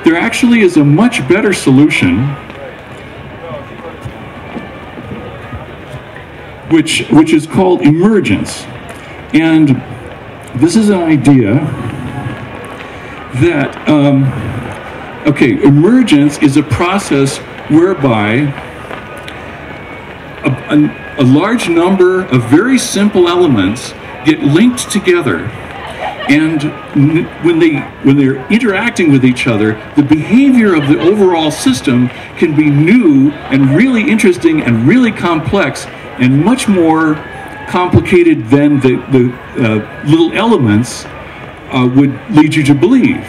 there actually is a much better solution, which is called emergence. And this is an idea that, okay, emergence is a process whereby a large number of very simple elements get linked together, and when they're interacting with each other, the behavior of the overall system can be new and really interesting and really complex and much more complicated than the little elements would lead you to believe.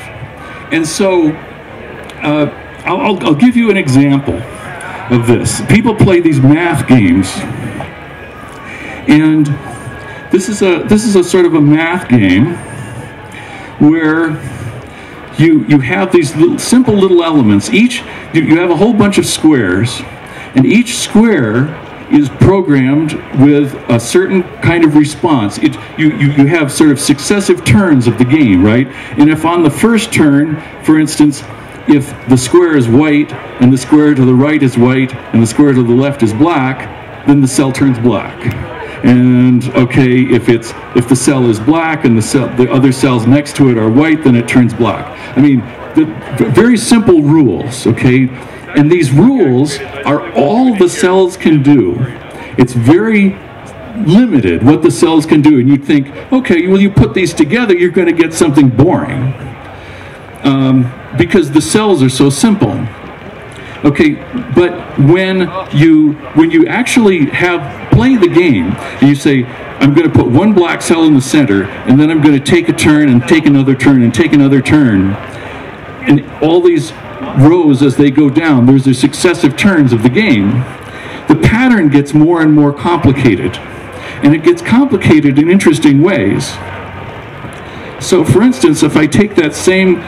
And so I'll give you an example of this. People play these math games, and this is a sort of a math game where you have these simple little elements. You have a whole bunch of squares, and each square is programmed with a certain kind of response. You have sort of successive turns of the game, right? And if on the first turn, for instance, if the square is white and the square to the right is white and the square to the left is black, then the cell turns black. And okay, if the cell is black and the other cells next to it are white, then it turns black. I mean, very simple rules, okay? And these rules are all the cells can do. It's very limited what the cells can do. And you'd think, okay, well, you put these together, you're going to get something boring. Because the cells are so simple. Okay, but when you actually play the game, and you say, I'm going to put one black cell in the center, and then I'm going to take a turn and take another turn and take another turn, and all these rows as they go down, there's the successive turns of the game, the pattern gets more and more complicated, and it gets complicated in interesting ways. So for instance, if I take that same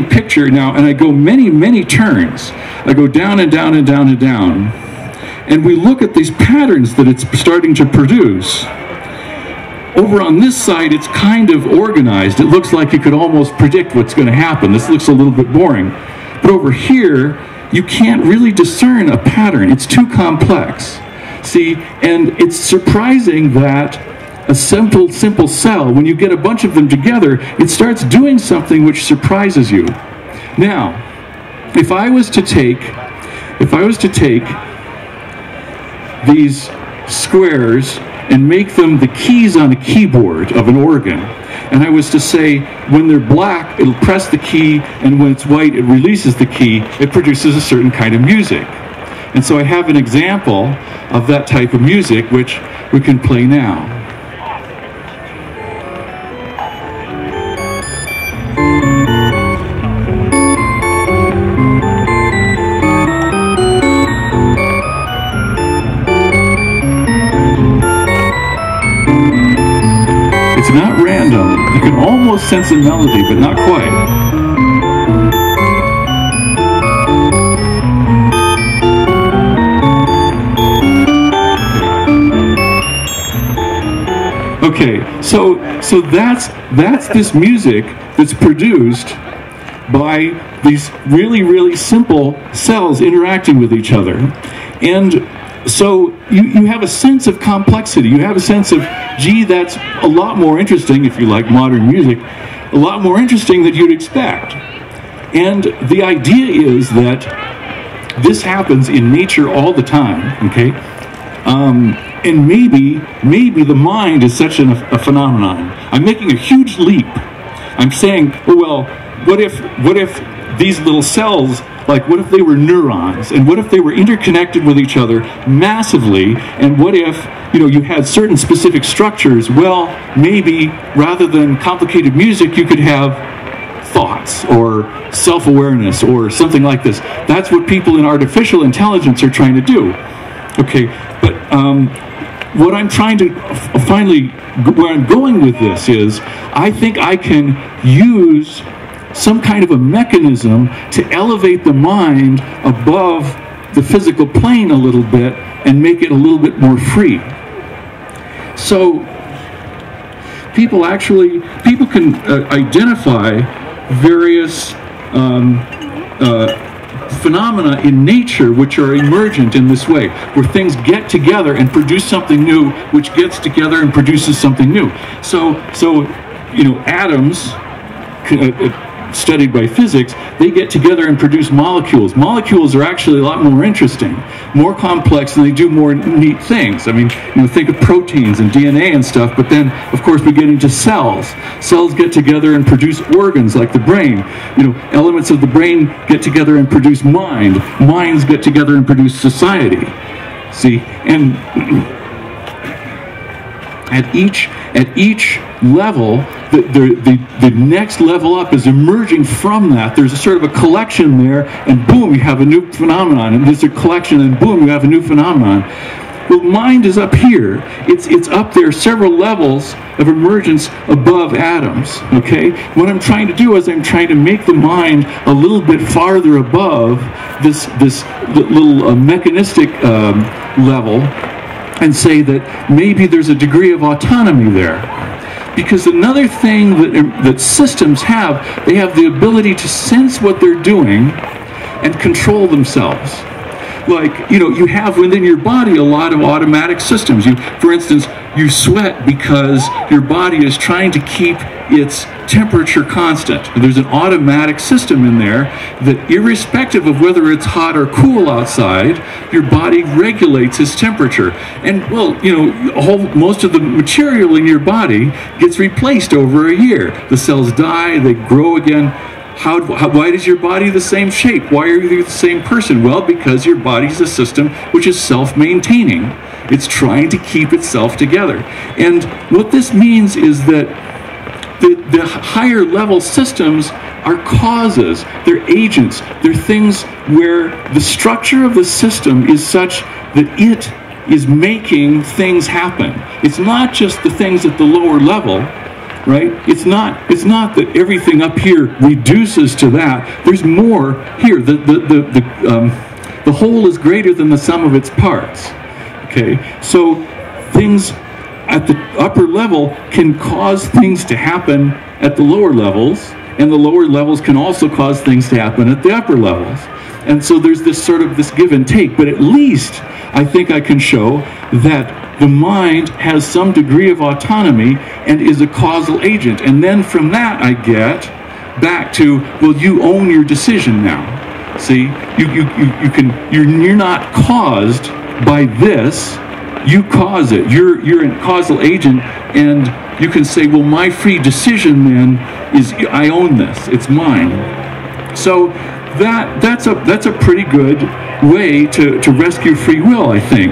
picture now and I go many turns, I go down and down and down and down, and we look at these patterns that it's starting to produce. Over on this side, it's kind of organized. It looks like you could almost predict what's going to happen. This looks a little bit boring. But over here, you can't really discern a pattern. It's too complex. See, and it's surprising that a simple cell, when you get a bunch of them together, it starts doing something which surprises you. Now, if I was to take these squares and make them the keys on a keyboard of an organ, and I was to say, when they're black, it'll press the key, and when it's white, it releases the key, it produces a certain kind of music. And so I have an example of that type of music, which we can play now. It's not random. You can almost sense a melody, but not quite. Okay, so that's this music that's produced by these really simple cells interacting with each other. And so you have a sense of complexity. You have a sense of, gee, that's a lot more interesting, if you like modern music, a lot more interesting than you'd expect. And the idea is that this happens in nature all the time, okay? And maybe the mind is such a phenomenon. I'm making a huge leap. I'm saying, oh, well, what if these little cells, like, what if they were neurons? And what if they were interconnected with each other massively? And what if, you had certain specific structures? Well, maybe rather than complicated music, you could have thoughts or self-awareness or something like this. That's what people in artificial intelligence are trying to do. Okay, but what I'm trying to where I'm going with this is, I think I can use some kind of a mechanism to elevate the mind above the physical plane a little bit and make it a little bit more free. So people can identify various phenomena in nature which are emergent in this way, where things get together and produce something new, which gets together and produces something new. So you know, atoms, studied by physics, they get together and produce molecules. Molecules are actually a lot more interesting, more complex, and they do more neat things. I mean, you know, think of proteins and DNA and stuff, but then, of course, we get into cells. Cells get together and produce organs like the brain. You know, elements of the brain get together and produce mind. Minds get together and produce society. See, and at each level, the next level up is emerging from that. There's a sort of a collection there, and boom, you have a new phenomenon. And there's a collection, and boom, you have a new phenomenon. Well, mind is up here. It's up there, several levels of emergence above atoms. Okay. What I'm trying to do is I'm trying to make the mind a little bit farther above this little mechanistic level, and say that maybe there's a degree of autonomy there. Because another thing that systems have, they have the ability to sense what they're doing and control themselves. Like, you know, you have within your body a lot of automatic systems. For instance, you sweat because your body is trying to keep its temperature constant. There's an automatic system in there that, irrespective of whether it's hot or cool outside, your body regulates its temperature. And, well, you know, most of the material in your body gets replaced over a year. The cells die, they grow again. Why is your body the same shape? Why are you the same person? Well, because your body's a system which is self-maintaining. It's trying to keep itself together. And what this means is that the higher level systems are causes, they're agents, they're things where the structure of the system is such that it is making things happen. It's not just the things at the lower level, right? It's not that everything up here reduces to that. There's more here. The whole is greater than the sum of its parts. Okay, so things at the upper level can cause things to happen at the lower levels, and the lower levels can also cause things to happen at the upper levels. And so there's this sort of this give and take, but at least I think I can show that the mind has some degree of autonomy and is a causal agent. And then from that I get back to, well, you own your decision now. See, you're not caused by this, you cause it. You're a causal agent, and you can say, well, my free decision then is, I own this, it's mine. So that's a pretty good way to rescue free will, I think.